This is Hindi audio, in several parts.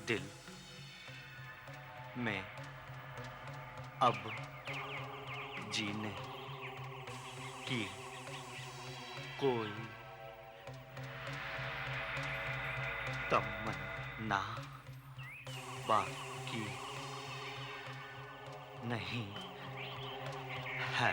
दिल में अब जीने की कोई तमन्ना बाकी नहीं है।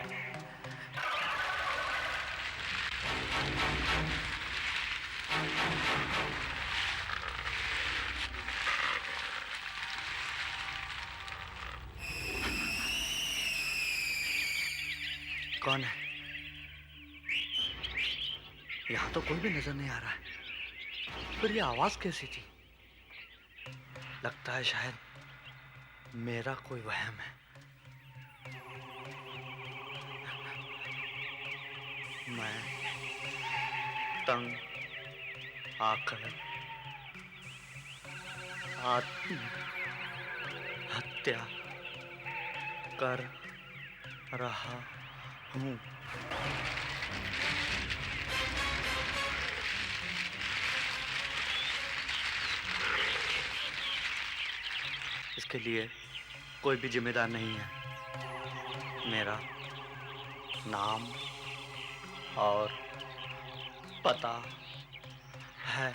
कौन है? यहां तो कोई भी नजर नहीं आ रहा है। फिर ये आवाज कैसी थी? लगता है शायद मेरा कोई वहम है। मैं तंग आकर आत्महत्या कर रहा हूं। इसके लिए कोई भी जिम्मेदार नहीं है। मेरा नाम और पता है।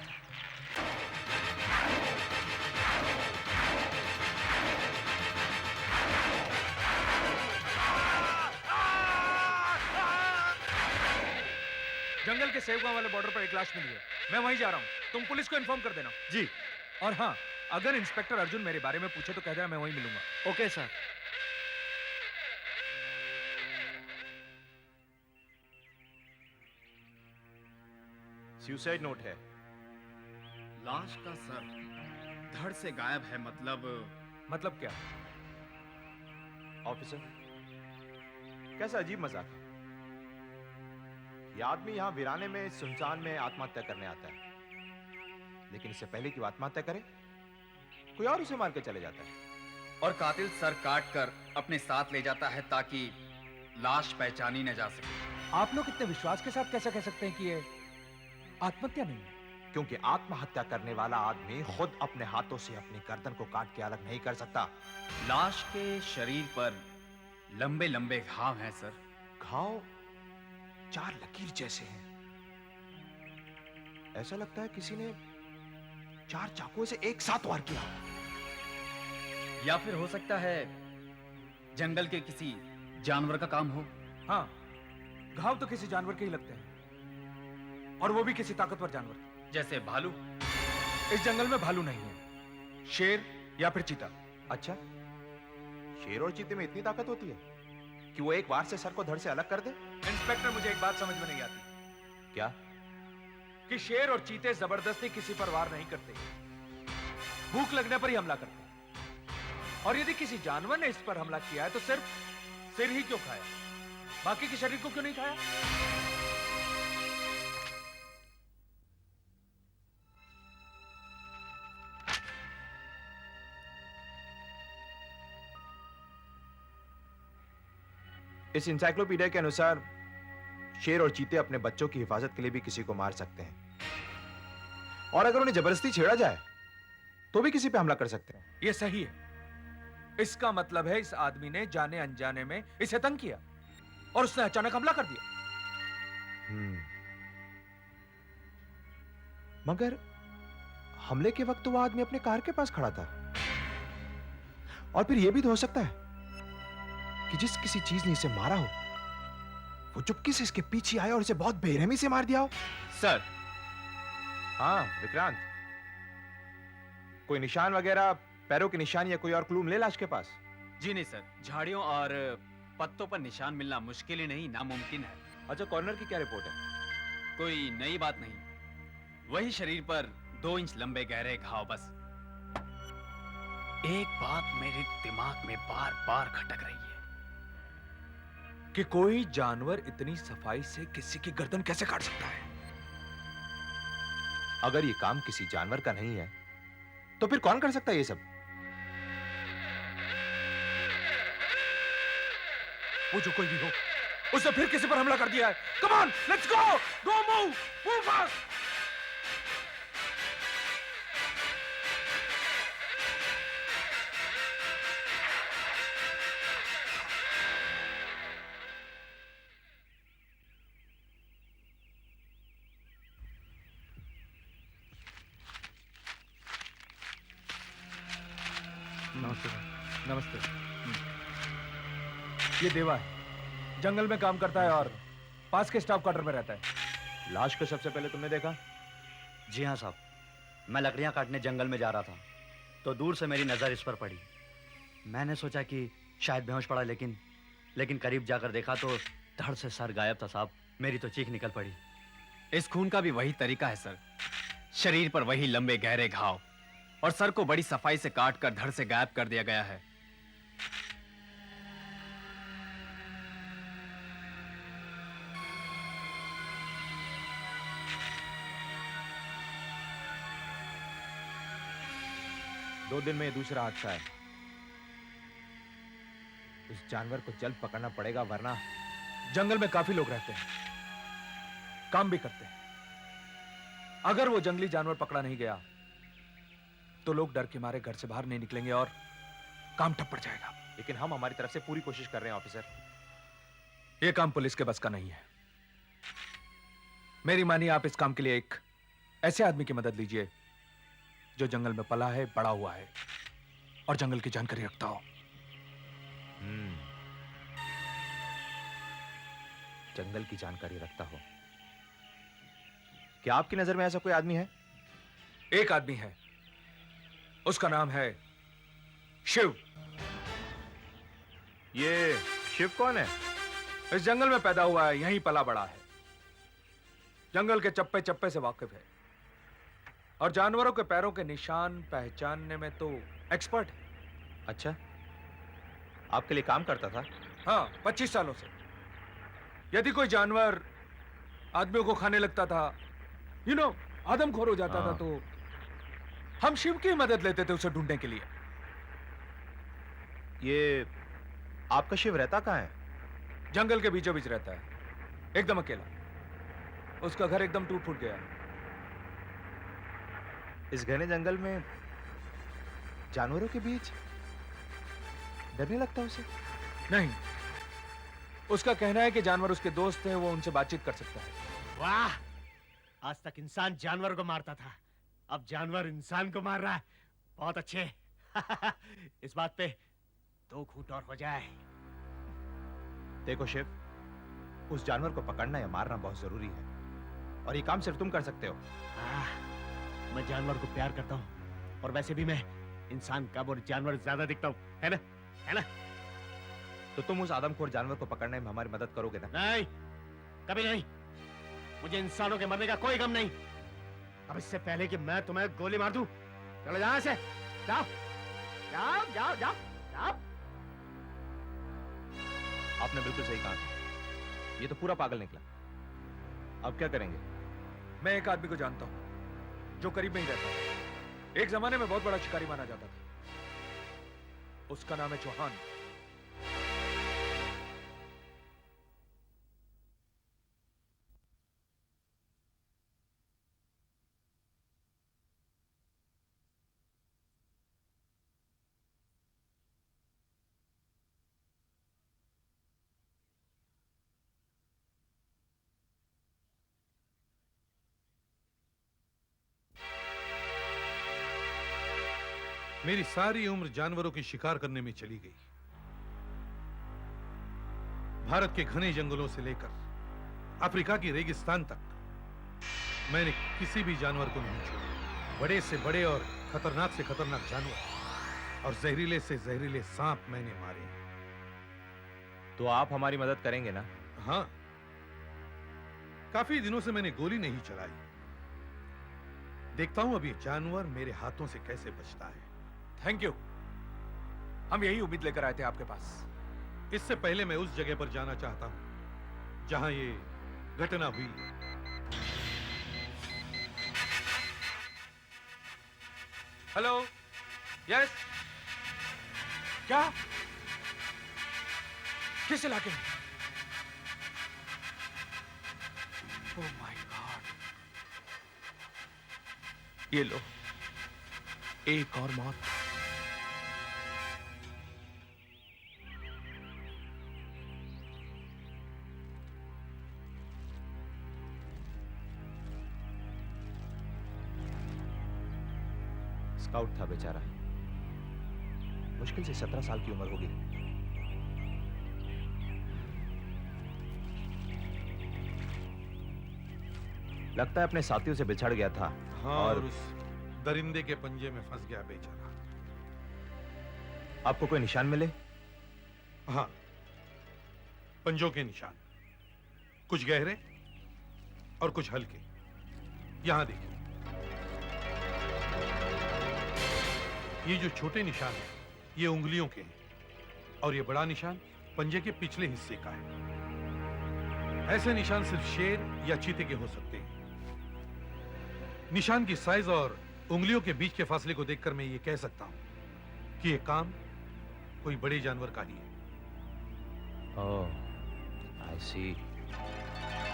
जंगल के सेवगांव वाले बॉर्डर पर एक लाश मिली है। मैं वहीं जा रहा हूं। तुम पुलिस को इन्फॉर्म कर देना। जी। और हाँ, अगर इंस्पेक्टर अर्जुन मेरे बारे में पूछे तो कह देना मैं वहीं मिलूंगा। Okay sir. सुसाइड नोट है। लाश का सर धड़ से गायब है। मतलब क्या? ऑफिसर, कैसा अजीब मजाक है। यह आदमी यहां वीराने में सुनसान में आत्महत्या करने आता है, लेकिन इससे पहले कि वो आत्महत्या करे कोई और उसे मार के चले जाता है। और कातिल सर काट कर अपने साथ ले जाता है ताकि लाश पहचानी न जा सके। आप लोग इतने विश्वास के साथ कैसे कह सकते हैं कि ये आत्महत्या नहीं है? क्योंकि आत्महत्या करने वाला आदमी खुद अपने हाथों से अपनी गर्दन को काट के अलग नहीं कर सकता। लाश के शरीर पर लंबे लंबे घाव हैं सर। घाव 4 लकीर जैसे हैं। ऐसा लगता है किसी ने 4 चाकुओं से एक साथ वार किया। या फिर हो सकता है जंगल के किसी जानवर का काम हो। हाँ, घाव तो किसी जानवर के ही लगते हैं, और वो भी किसी ताकतवर जानवर के। जैसे भालू। इस जंगल में भालू नहीं है, शेर या फिर चीता। अच्छा, शेर और चीते में इतनी ताकत होती है कि वो एक बार से सर को धड़ से अलग कर दे? इंस्पेक्टर, मुझे एक बात समझ में नहीं आती। क्या? कि शेर और चीते जबरदस्ती किसी पर वार नहीं करते, भूख लगने पर ही हमला करते। और यदि किसी जानवर ने इस पर हमला किया है तो सिर्फ सिर ही क्यों खाया, बाकी के शरीर को क्यों नहीं खाया? इस इंसाइक्लोपीडिया के अनुसार शेर और चीते अपने बच्चों की हिफाजत के लिए भी किसी को मार सकते हैं, और अगर उन्हें जबरदस्ती छेड़ा जाए तो भी किसी पे हमला कर सकते हैं। ये सही है। इसका मतलब है इस आदमी ने जाने अनजाने में इसे तंग किया और उसने अचानक हमला कर दिया। मगर हमले के वक्त तो वो आदमी अपने कार के पास खड़ा था। और फिर यह भी तो हो सकता है कि जिस किसी चीज ने इसे मारा हो वो चुपके से इसके पीछे आया और इसे बहुत बेरहमी से मार दिया हो। सर, हाँ विक्रांत, कोई निशान वगैरह, पैरों के निशान या कोई और क्लू मिले लाश के पास? जी नहीं सर, झाड़ियों और पत्तों पर निशान मिलना मुश्किल ही नहीं, नामुमकिन है। अच्छा, कॉर्नर की क्या रिपोर्ट है? कोई नई बात नहीं, वही शरीर पर 2 इंच लंबे गहरे घाव बस। एक बात मेरे दिमाग में बार बार खटक रही है कि कोई जानवर इतनी सफाई से किसी की गर्दन कैसे काट सकता है? अगर ये काम किसी जानवर का नहीं है तो फिर कौन कर सकता है ये सब? वो जो कोई भी हो, उसने फिर किसी पर हमला कर दिया है। Come on, let's go, go move, move fast. नमस्ते। नमस्ते। ये देवा है, जंगल में काम करता है और पास के स्टाफ क्वार्टर में रहता है। लाश को सबसे पहले तुमने देखा? जी हाँ साहब, मैं लकड़ियां काटने जंगल में जा रहा था तो दूर से मेरी नज़र इस पर पड़ी। मैंने सोचा कि शायद बेहोश पड़ा, लेकिन करीब जाकर देखा तो धड़ से सर गायब था साहब। मेरी तो चीख निकल पड़ी। इस खून का भी वही तरीका है सर, शरीर पर वही लंबे गहरे घाव और सर को बड़ी सफाई से काट कर धड़ से गायब कर दिया गया है। दो दिन में ये दूसरा हादसा है। उस जानवर को जल्द पकड़ना पड़ेगा, वरना जंगल में काफी लोग रहते हैं, काम भी करते हैं। अगर वो जंगली जानवर पकड़ा नहीं गया तो लोग डर के मारे घर से बाहर नहीं निकलेंगे और काम ठप पड़ जाएगा। लेकिन हम हमारी तरफ से पूरी कोशिश कर रहे हैं ऑफिसर। यह काम पुलिस के बस का नहीं है। मेरी मानिए, आप इस काम के लिए एक ऐसे आदमी की मदद लीजिए जो जंगल में पला है, बड़ा हुआ है और जंगल की जानकारी रखता हो। जंगल की जानकारी रखता हो। क्या आपकी नजर में ऐसा कोई आदमी है? एक आदमी है, उसका नाम है शिव। ये शिव कौन है? इस जंगल में पैदा हुआ है, यहीं पला बड़ा है, जंगल के चप्पे चप्पे से वाकिफ है और जानवरों के पैरों के निशान पहचानने में तो एक्सपर्ट है। अच्छा, आपके लिए काम करता था? हाँ, 25 सालों से। यदि कोई जानवर आदमियों को खाने लगता था, आदमखोर हो जाता था, तो हम शिव की मदद लेते थे उसे ढूंढने के लिए। ये आपका शिव रहता कहाँ है? जंगल के बीचों बीच रहता है, एकदम अकेला। उसका घर एकदम टूट फूट गया। इस घने जंगल में जानवरों के बीच डर नहीं लगता उसे? नहीं, उसका कहना है कि जानवर उसके दोस्त हैं, वो उनसे बातचीत कर सकता है। वाह, आज तक इंसान जानवर को मारता था, अब जानवर इंसान को मार रहा है। बहुत अच्छे। इस बात पे 2 घूंट और हो जाए। देखो शिव, उस जानवर को पकड़ना या मारना बहुत जरूरी है और ये काम सिर्फ तुम कर सकते हो। मैं जानवर को प्यार करता हूँ और वैसे भी मैं इंसान कम और जानवर ज्यादा दिखता हूँ, है ना? है ना? तो तुम उस आदमखोर जानवर को पकड़ने में हमारी मदद करोगे ना? नहीं, कभी नहीं। मुझे इंसानों के मरने का कोई गम नहीं। अब इससे पहले कि मैं तुम्हें गोली मार दूं, चलो यहां से। जाओ जाओ जाओ जाओ जाओ। आपने बिल्कुल सही कहा। ये तो पूरा पागल निकला। अब क्या करेंगे? मैं एक आदमी को जानता हूं जो करीब में ही रहता है। एक जमाने में बहुत बड़ा शिकारी माना जाता था। उसका नाम है चौहान। मेरी सारी उम्र जानवरों की शिकार करने में चली गई। भारत के घने जंगलों से लेकर अफ्रीका की रेगिस्तान तक मैंने किसी भी जानवर को नहीं छोड़ा। बड़े से बड़े और खतरनाक से खतरनाक जानवर और जहरीले से जहरीले सांप मैंने मारे। तो आप हमारी मदद करेंगे ना? हाँ, काफी दिनों से मैंने गोली नहीं चलाई। देखता हूं अभी जानवर मेरे हाथों से कैसे बचता है। Thank you. हम यही उम्मीद लेकर आए थे आपके पास। इससे पहले मैं उस जगह पर जाना चाहता हूं जहां ये घटना हुई। हेलो, यस, क्या? किस इलाके में? ओह माय गॉड, ये लो, एक और मौत। स्काउट था बेचारा, मुश्किल से 17 साल की उम्र होगी। लगता है अपने साथियों से बिछड़ गया था। हाँ, और उस दरिंदे के पंजे में फंस गया बेचारा। आपको कोई निशान मिले? हाँ, पंजों के निशान, कुछ गहरे और कुछ हल्के। यहां देखिए, ये जो छोटे निशान हैं, ये उंगलियों के हैं और ये बड़ा निशान पंजे के पिछले हिस्से का है। ऐसे निशान सिर्फ शेर या चीते के हो सकते हैं। निशान की साइज और उंगलियों के बीच के फासले को देखकर मैं ये कह सकता हूं कि ये काम कोई बड़े जानवर का ही है। ओह, आई सी।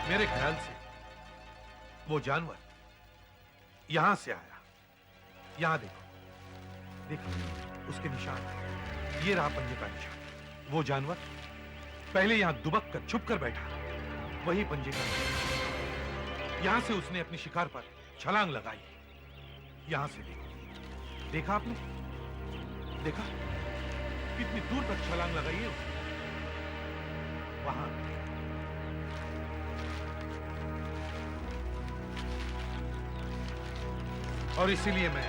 मेरे ख्याल से वो जानवर यहां से आया। यहां देखो, देखो उसके निशान। ये रहा पंजे का निशान। वो जानवर पहले यहां दुबक कर छुप कर बैठा, वही पंजे का निशान। यहां से उसने अपनी शिकार पर छलांग लगाई। यहां से देखो, देखा आपने? देखा कितनी दूर तक छलांग लगाई है उसने? वहां और इसीलिए मैं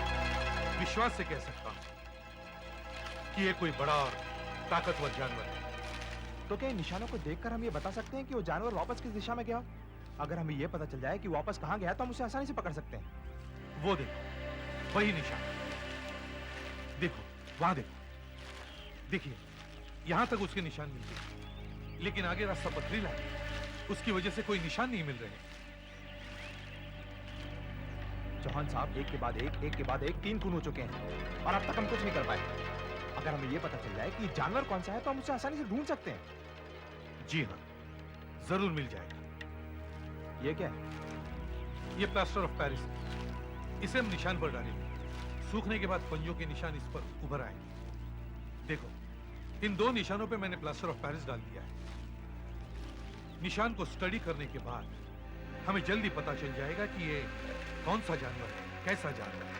विश्वास से कह सकता हूं कि ये कोई बड़ा और ताकतवर जानवर है। तो क्या इन निशानों को देखकर हम ये बता सकते हैं कि वो जानवर वापस किस दिशा में गया? अगर हमें ये पता चल जाए कि वापस कहां गया तो हम उसे आसानी से पकड़ सकते हैं। वो देखो, वही निशान। देखो, वहां देखो, देखिए, यहां तक उसके निशान मिल गए, लेकिन आगे रास्ता पथरीला है। उसकी वजह से कोई निशान नहीं मिल रहे। चौहान साहब, एक के बाद एक 3 खून हो चुके हैं और अब तक हम कुछ नहीं कर पाए। अगर हमें यह पता चल जाए कि जानवर कौन सा है तो हम उसे आसानी से ढूंढ सकते हैं। जी हाँ, जरूर मिल जाएगा। ये क्या है? ये प्लास्टर ऑफ पेरिस है। इसे हम निशान पर डालेंगे। सूखने के बाद पंजों के निशान इस पर उभर आएंगे। देखो, इन 2 निशानों पे मैंने प्लास्टर ऑफ पेरिस डाल दिया है। निशान को स्टडी करने के बाद हमें जल्दी पता चल जाएगा कि ये कौन सा जानवर है, कैसा जानवर है।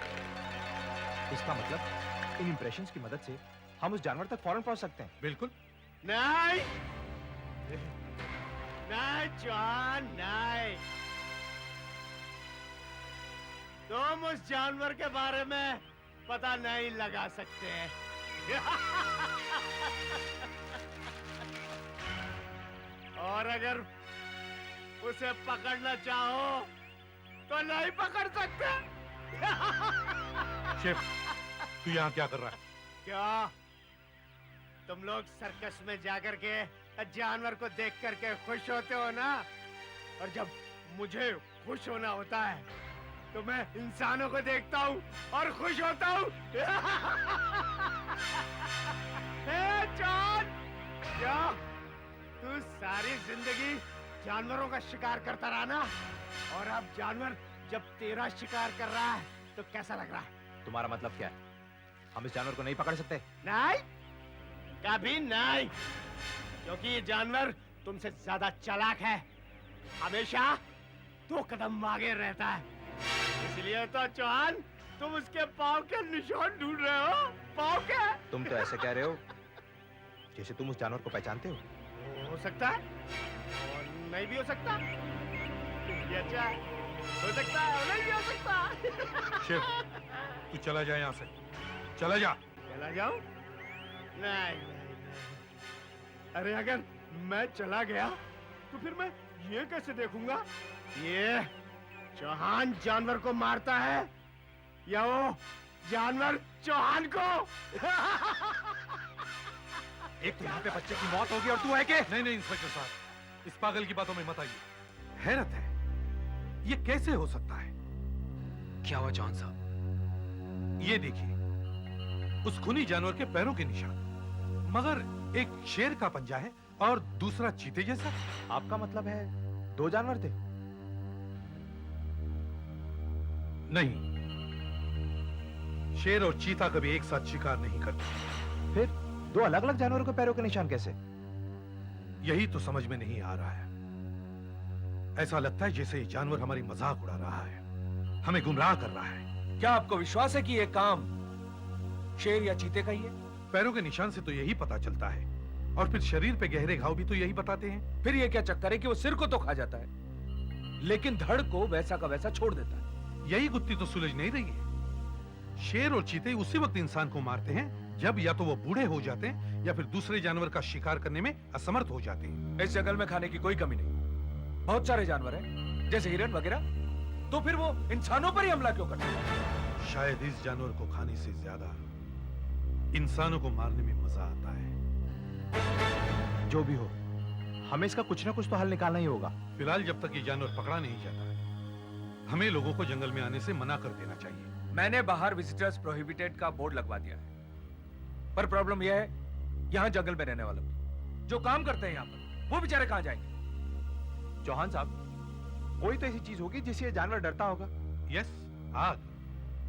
इसका मतलब इन इंप्रेशंस की मदद से हम उस जानवर तक फौरन पहुंच सकते हैं। बिल्कुल। नहीं, नहीं जॉन, नहीं। तुम उस जानवर के बारे में पता नहीं लगा सकते। और अगर उसे पकड़ना चाहो तो नहीं पकड़ सकते। शेफ, तू यहाँ क्या कर रहा है? क्या तुम लोग सर्कस में जाकर के जानवर को देख करके खुश होते हो ना? और जब मुझे खुश होना होता है तो मैं इंसानों को देखता हूँ और खुश होता हूँ। जॉन, क्या तू सारी जिंदगी जानवरों का शिकार करता रहा ना? और अब जानवर जब तेरा शिकार कर रहा है तो कैसा लग रहा है? तुम्हारा मतलब क्या है? हम इस जानवर को नहीं पकड़ सकते? नहीं, कभी नहीं, क्योंकि ये जानवर तुमसे ज्यादा चालाक है। हमेशा 2 कदम आगे रहता है। इसलिए तो चौहान, तुम उसके पाँव के निशान ढूंढ रहे हो? पाँव के? तुम तो ऐसे कह रहे हो जैसे तुम उस जानवर को पहचानते हो। हो सकता है और नहीं भी हो सकता। ये अच्छा है। हो सकता है और नहीं भी हो सकता। शिव, तू चला जा यहाँ से, चला जा। चला जाऊं? नहीं। अरे अगर मैं चला गया तो फिर मैं ये कैसे देखूंगा ये चौहान जानवर को मारता है या वो जानवर चौहान को? एक तो यहाँ पे बच्चे की मौत होगी और तू है के? नहीं नहीं इंस्पेक्टर साहब, इस पागल की बातों में मत आइए। हैरत है, ये कैसे हो सकता है? क्या हुआ जॉन साहब? ये देखिए, उस खूनी जानवर के पैरों के निशान, मगर एक शेर का पंजा है और दूसरा चीते जैसा। आपका मतलब है दो जानवर थे? नहीं, शेर और चीता कभी एक साथ शिकार नहीं करते। फिर दो अलग अलग जानवरों के पैरों के निशान कैसे? यही तो समझ में नहीं आ रहा है। ऐसा लगता है जैसे ये जानवर हमारी मजाक उड़ा रहा है, हमें गुमराह कर रहा है। क्या आपको विश्वास है कि ये काम शेर या चीते का ही है? पैरों के निशान से तो यही पता चलता है, और फिर शरीर पे गहरे घाव भी तो यही बताते हैं। फिर ये क्या चक्कर है कि वो सिर को तो खा जाता है लेकिन धड़ को वैसा का वैसा छोड़ देता है? यही गुत्थी तो सुलझ नहीं रही है। शेर और चीते उसी वक्त इंसान को मारते हैं जब या तो वो बूढ़े हो जाते हैं या फिर दूसरे जानवर का शिकार करने में असमर्थ हो जाते हैं। इस जंगल में खाने की कोई कमी नहीं, बहुत सारे जानवर हैं जैसे हिरन वगैरह, तो फिर वो इंसानों पर ही हमला क्यों करते हैं? शायद इस जानवर को खाने से ज्यादा इंसानों को मारने में मजा आता है। जो भी हो, हमें इसका कुछ ना कुछ तो हल निकालना ही होगा। फिलहाल जब तक ये जानवर पकड़ा नहीं जाता, हमें लोगों को जंगल में आने से मना कर देना चाहिए। मैंने बाहर विजिटर्स प्रोहिबिटेड का बोर्ड लगवा दिया है, पर प्रॉब्लम यह है यहाँ जंगल में रहने वालों की जो काम करते हैं यहाँ पर, वो बेचारे कहाँ जाएंगे? चौहान साहब, कोई तो ऐसी चीज होगी जिससे ये जानवर डरता होगा। यस, आग।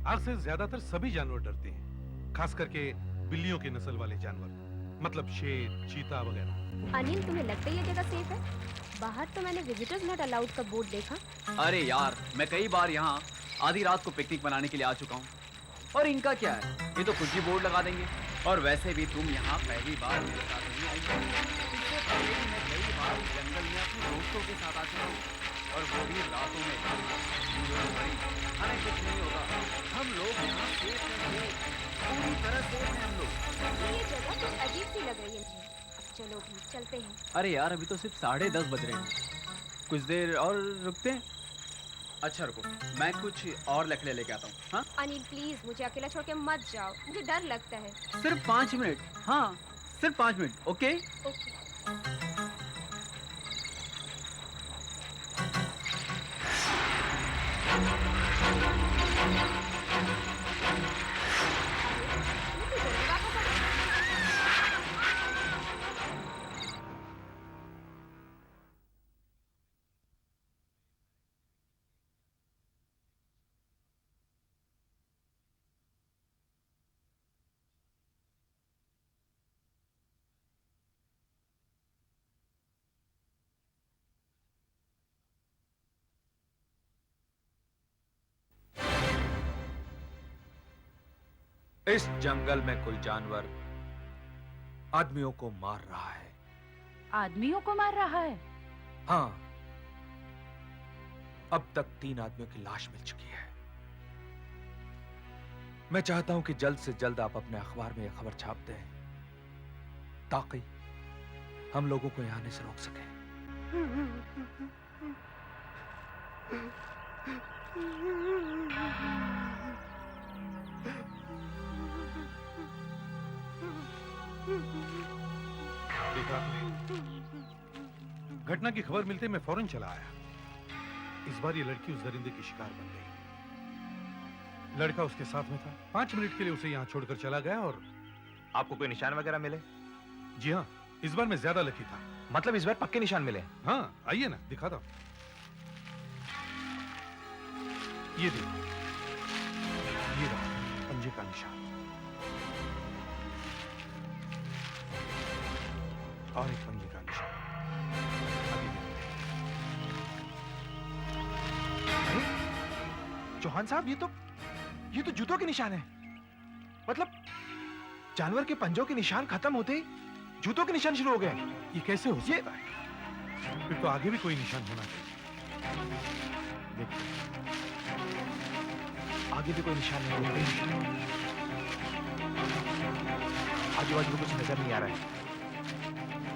आग से ज्यादातर सभी जानवर डरते हैं, खास करके बिल्लियों की नस्ल वाले जानवर, मतलब शेर, चीता वगैरह। अनिल, तुम्हें लगता है ये जगह सेफ है? बाहर तो मैंने विजिटर्स नॉट अलाउड का बोर्ड देखा। अरे यार, मैं कई बार यहाँ आधी रात को पिकनिक मनाने के लिए आ चुका हूँ, और इनका क्या है, ये तो कुछ भी बोर्ड लगा देंगे। और वैसे भी तुम यहाँ पहली बार मेरे साथ नहीं आई हो। इससे पहले भी मैं कई बार इस जंगल में अपने दोस्तों के साथ आ चुका हूँ, और वो भी रातों में। हमें कुछ नहीं होगा, हम लोग यहाँ सेफ हैं, पूरी तरह सेफ हैं हम लोग। ये जगह कुछ अजीब सी लग रही है मुझे। अब चलो भी चलते हैं। अरे यार, अभी तो सिर्फ 10:30 बज रहे हैं, कुछ देर और रुकते हैं। अच्छा रुको, मैं कुछ और लकड़े लेके आता हूँ। हाँ, अनिल प्लीज मुझे अकेला छोड़ के मत जाओ, मुझे डर लगता है। सिर्फ 5 मिनट। हाँ, सिर्फ 5 मिनट। ओके। ओके। इस जंगल में कोई जानवर आदमियों को मार रहा है। आदमियों को मार रहा है? हाँ, अब तक 3 आदमियों की लाश मिल चुकी है। मैं चाहता हूं कि जल्द से जल्द आप अपने अखबार में यह खबर छाप दें ताकि हम लोगों को यहां आने से रोक सकें। देखा आपने? घटना की खबर मिलते मैं फौरन चला आया। इस बार ये लड़की उस दरिंदे की शिकार बन गई। लड़का उसके साथ में था। 5 मिनट के लिए उसे यहाँ छोड़कर चला गया। और आपको कोई निशान वगैरह मिले? जी हाँ, इस बार मैं ज्यादा लकी था। मतलब इस बार पक्के निशान मिले? हाँ, आइए ना, दिखाता हूँ। ये देखो, ये रहा पंजे का निशान। और एक पंजे का निशान। आगे देखते हैं। अरे चौहान साहब, ये तो ये तो जूतों के निशान है। मतलब जानवर के पंजों के निशान खत्म होते ही जूतों के निशान शुरू हो गए। ये कैसे हो सकता है? फिर तो आगे भी कोई निशान होना चाहिए। देखिए, आगे भी कोई निशान नहीं है। आजू बाजू कुछ नजर नहीं आ रहा है,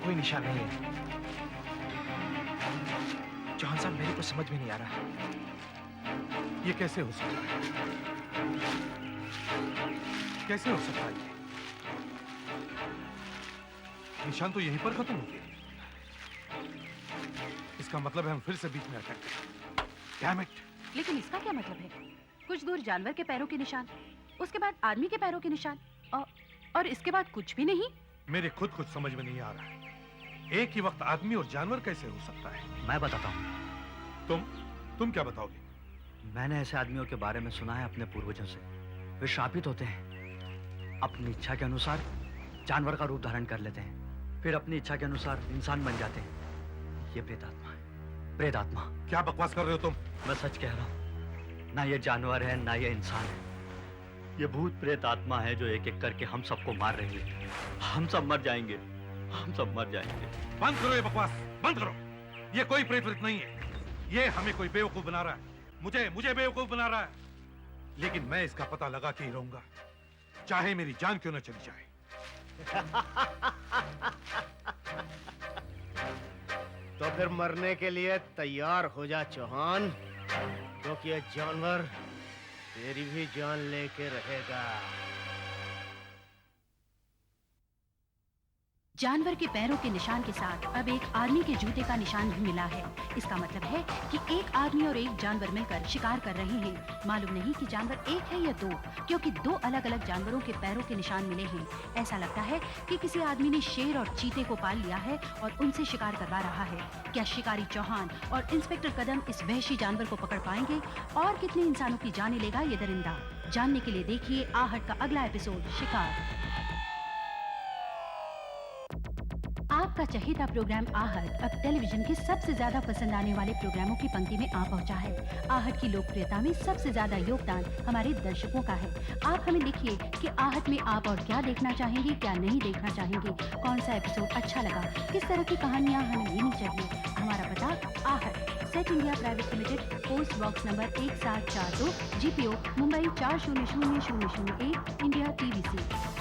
कोई निशान नहीं है। चौहान साहब, मेरे को समझ में नहीं आ रहा ये कैसे हो सकता है? कैसे हो सकता है ये? निशान तो यहीं पर खत्म हो गए। इसका मतलब है हम फिर से बीच में अटक गए। Damn it! लेकिन इसका क्या मतलब है? कुछ दूर जानवर के पैरों के निशान, उसके बाद आदमी के पैरों के निशान, और इसके बाद कुछ भी नहीं। मेरे खुद कुछ समझ में नहीं आ रहा है। एक ही वक्त आदमी और जानवर कैसे हो सकता है? मैं बताता हूँ। तुम क्या बताओगे? मैंने ऐसे आदमियों के बारे में सुना है अपने पूर्वजों से। वे श्रापित होते हैं, अपनी इच्छा के अनुसार जानवर का रूप धारण कर लेते हैं, फिर अपनी इच्छा के अनुसार इंसान बन जाते हैं। ये प्रेतात्मा है, प्रेतात्मा। क्या बकवास कर रहे हो तुम? मैं सच कह रहा हूँ। ना ये जानवर है, ना ये इंसान है। ये भूत प्रेत आत्मा है जो एक एक करके हम सबको मार रही है। हम सब मर जाएंगे, हम सब मर जाएंगे। बंद करो ये बकवास, बंद करो। ये कोई प्रेत व्रेत नहीं है। ये हमें कोई बेवकूफ बना रहा है। मुझे बेवकूफ बना रहा है। लेकिन मैं इसका पता लगा के ही रहूंगा, चाहे मेरी जान क्यों न चली जाए। तो फिर मरने के लिए तैयार हो जा चौहान, क्योंकि ये जानवर तेरी भी जान लेके रहेगा। जानवर के पैरों के निशान के साथ अब एक आदमी के जूते का निशान भी मिला है। इसका मतलब है कि एक आदमी और एक जानवर मिलकर शिकार कर रहे हैं। मालूम नहीं कि जानवर एक है या दो, क्योंकि दो अलग अलग जानवरों के पैरों के निशान मिले हैं। ऐसा लगता है कि किसी आदमी ने शेर और चीते को पाल लिया है और उनसे शिकार करवा रहा है। क्या शिकारी चौहान और इंस्पेक्टर कदम इस वहशी जानवर को पकड़ पाएंगे? और कितने इंसानों की जानें लेगा ये दरिंदा? जानने के लिए देखिए आहट का अगला एपिसोड, शिकार। आपका चहेता प्रोग्राम आहट अब टेलीविजन के सबसे ज्यादा पसंद आने वाले प्रोग्रामों की पंक्ति में आ पहुंचा है। आहट की लोकप्रियता में सबसे ज्यादा योगदान हमारे दर्शकों का है। आप हमें लिखिए कि आहट में आप और क्या देखना चाहेंगे, क्या नहीं देखना चाहेंगे, कौन सा एपिसोड अच्छा लगा, किस तरह की कहानियां हमें लेनी चाहिए। हमारा पता आहट, set India private limited, post box number 1742, GPO Mumbai 400001, India TVC।